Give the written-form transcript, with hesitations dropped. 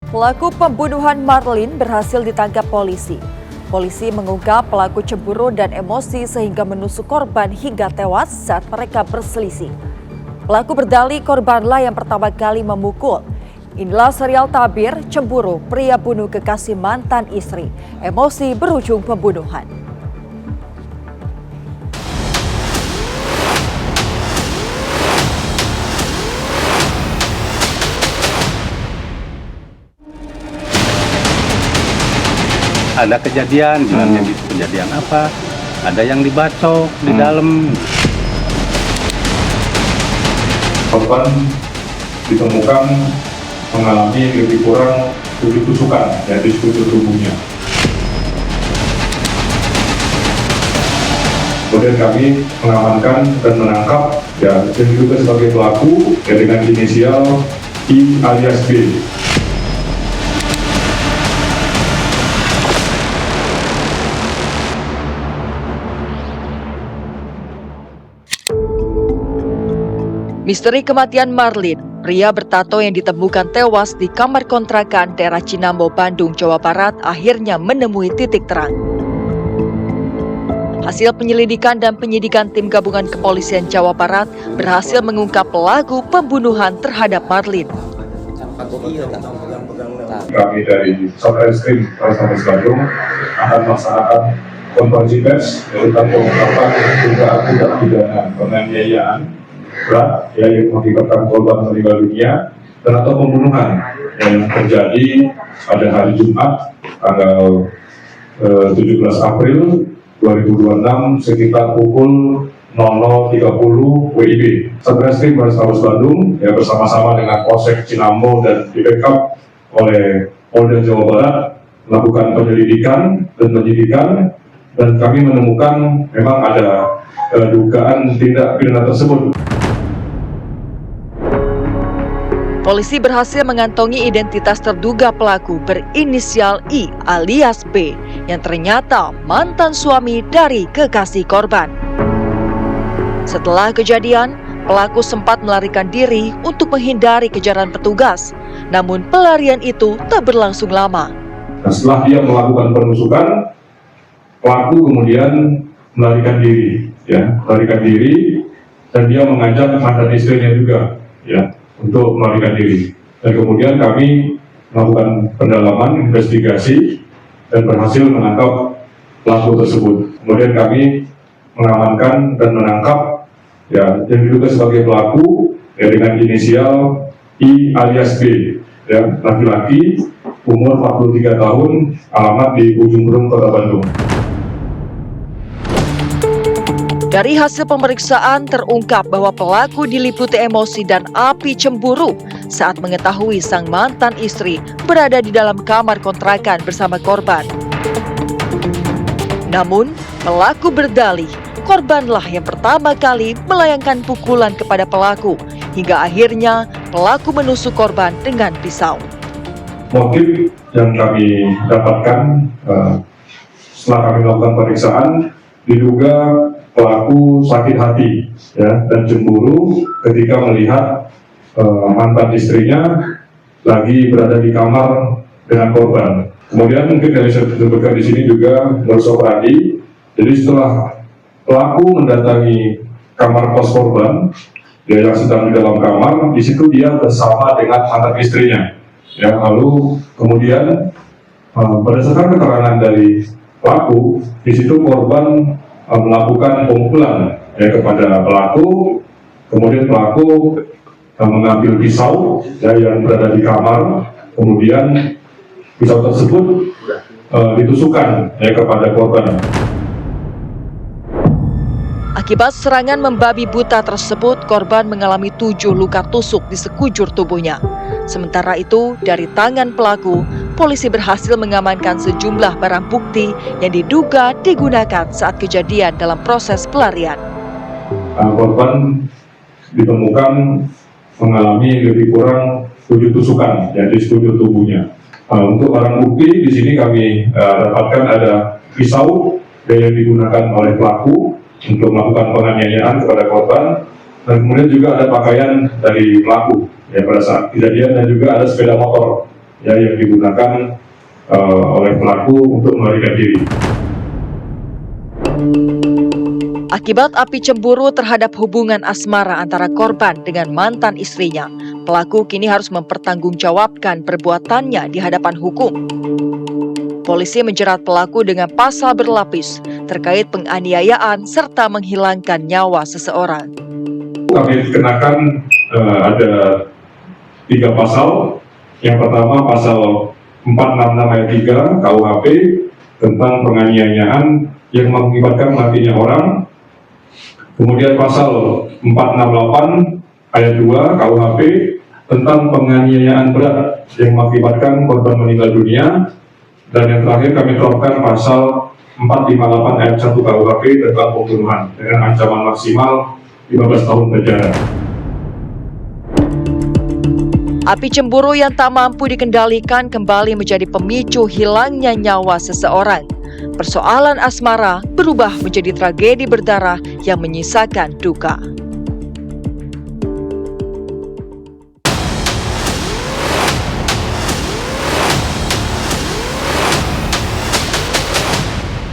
Pelaku pembunuhan Marlin berhasil ditangkap polisi. Polisi mengungkap pelaku cemburu dan emosi sehingga menusuk korban hingga tewas saat mereka berselisih. Pelaku berdalih korbanlah yang pertama kali memukul. Inilah serial tabir cemburu pria bunuh kekasih mantan istri. Emosi berujung pembunuhan. Ada kejadian, bilangnya gitu, kejadian apa? Ada yang dibacok di dalam. Korban ditemukan mengalami lebih kurang 7 tusukan di sekujur tubuhnya. Kemudian kami mengamankan dan menangkap yang diduga sebagai pelaku dengan inisial I alias B. Misteri kematian Marlin, pria bertato yang ditemukan tewas di kamar kontrakan daerah Cinambo, Bandung, Jawa Barat, akhirnya menemui titik terang. Hasil penyelidikan dan penyidikan tim gabungan kepolisian Jawa Barat berhasil mengungkap pelaku pembunuhan terhadap Marlin. Kami dari Satreskrim Polres Bandung akan melaksanakan konferensi pers tentang pengungkapan dugaan tindak pidana penganiayaan berat yang mengakibatkan korban meninggal dunia dan atau pembunuhan yang terjadi pada hari Jumat tanggal 17 April 2026 sekitar pukul 00.30 WIB. Satreskrim Polres Bandung yang bersama-sama dengan Polsek Cinambo dan di-backup oleh Polda Jawa Barat melakukan penyelidikan dan penyidikan, dan kami menemukan memang ada dugaan tindak pidana tersebut. Polisi berhasil mengantongi identitas terduga pelaku berinisial I alias B yang ternyata mantan suami dari kekasih korban. Setelah kejadian, pelaku sempat melarikan diri untuk menghindari kejaran petugas. Namun pelarian itu tak berlangsung lama. Nah, setelah dia melakukan penusukan, pelaku kemudian melarikan diri, dan dia mengajak mantan istrinya juga, untuk melarikan diri. Dan kemudian kami melakukan pendalaman, investigasi, dan berhasil menangkap pelaku tersebut. Kemudian kami mengamankan dan menangkap yang diduga sebagai pelaku dengan inisial I alias B, laki-laki, umur 43 tahun, alamat di Ujung Berung, Kota Bandung. Dari hasil pemeriksaan terungkap bahwa pelaku diliputi emosi dan api cemburu saat mengetahui sang mantan istri berada di dalam kamar kontrakan bersama korban. Namun, pelaku berdalih korbanlah yang pertama kali melayangkan pukulan kepada pelaku, hingga akhirnya pelaku menusuk korban dengan pisau. Motif yang kami dapatkan setelah kami melakukan pemeriksaan, diduga pelaku sakit hati dan cemburu ketika melihat mantan istrinya lagi berada di kamar dengan korban. Kemudian mungkin yang bisa disebutkan di sini juga modus operandi. Jadi setelah pelaku mendatangi kamar kos korban, dia yang sedang di dalam kamar, di situ dia bersama dengan mantan istrinya. Lalu kemudian berdasarkan keterangan dari pelaku, di situ korban melakukan pemukulan kepada pelaku. Kemudian pelaku mengambil pisau yang berada di kamar, kemudian pisau tersebut ditusukkan kepada korban. Akibat serangan membabi buta tersebut, korban mengalami 7 luka tusuk di sekujur tubuhnya. Sementara itu, dari tangan pelaku, polisi berhasil mengamankan sejumlah barang bukti yang diduga digunakan saat kejadian dalam proses pelarian. Korban ditemukan mengalami lebih kurang 7 tusukan di sekujur tubuhnya. Untuk barang bukti di sini kami dapatkan ada pisau yang digunakan oleh pelaku untuk melakukan penganiayaan kepada korban, dan kemudian juga ada pakaian dari pelaku pada saat kejadian, dan juga ada sepeda motor ya yang digunakan oleh pelaku untuk melarikan diri. Akibat api cemburu terhadap hubungan asmara antara korban dengan mantan istrinya, pelaku kini harus mempertanggungjawabkan perbuatannya di hadapan hukum. Polisi menjerat pelaku dengan pasal berlapis terkait penganiayaan serta menghilangkan nyawa seseorang. Kami kenakan ada 3 pasal. Yang pertama pasal 466 ayat 3 KUHP tentang penganiayaan yang mengakibatkan matinya orang. Kemudian pasal 468 ayat 2 KUHP tentang penganiayaan berat yang mengakibatkan korban meninggal dunia. Dan yang terakhir kami terapkan pasal 458 ayat 1 KUHP tentang pembunuhan dengan ancaman maksimal 15 tahun penjara. Api cemburu yang tak mampu dikendalikan kembali menjadi pemicu hilangnya nyawa seseorang. Persoalan asmara berubah menjadi tragedi berdarah yang menyisakan duka.